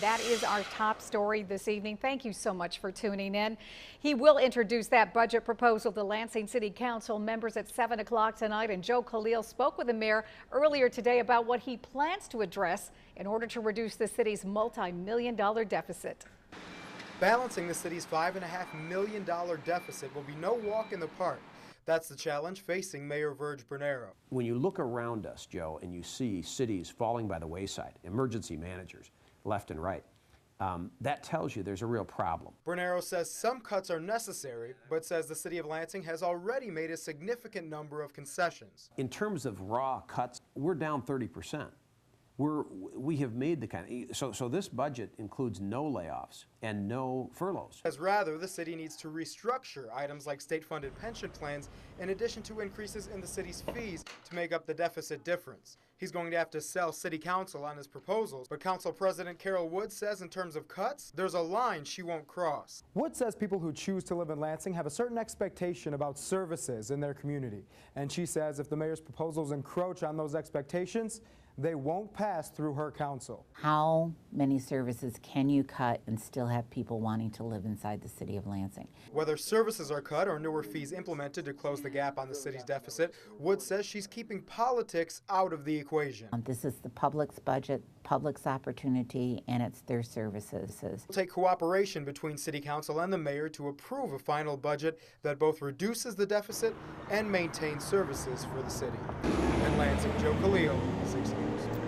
That is our top story this evening. Thank you so much for tuning in. He will introduce that budget proposal to Lansing City Council members at 7 o'clock tonight. And Joe Khalil spoke with the mayor earlier today about what he plans to address in order to reduce the city's multi-million-dollar deficit. Balancing the city's $5.5 million deficit will be no walk in the park. That's the challenge facing Mayor Virg Bernero. When you look around us, Joe, and you see cities falling by the wayside, emergency managers left and right, that tells you there's a real problem. Bernero says some cuts are necessary, but says the city of Lansing has already made a significant number of concessions. In terms of raw cuts, we're down 30%. We have made the kind of, so this budget includes no layoffs and no furloughs. As rather, the city needs to restructure items like state-funded pension plans in addition to increases in the city's fees to make up the deficit difference. He's going to have to sell city council on his proposals, but council president Carol Wood says in terms of cuts, there's a line she won't cross. Wood says people who choose to live in Lansing have a certain expectation about services in their community. And she says if the mayor's proposals encroach on those expectations, they won't pass through her council. How many services can you cut and still have people wanting to live inside the city of Lansing? Whether services are cut or newer fees implemented to close the gap on the city's deficit, Wood says she's keeping politics out of the equation. This is the public's budget, public's opportunity, and it's their services. It'll take cooperation between city council and the mayor to approve a final budget that both reduces the deficit and maintains services for the city. In Lansing, Joe Khalil, 6 News.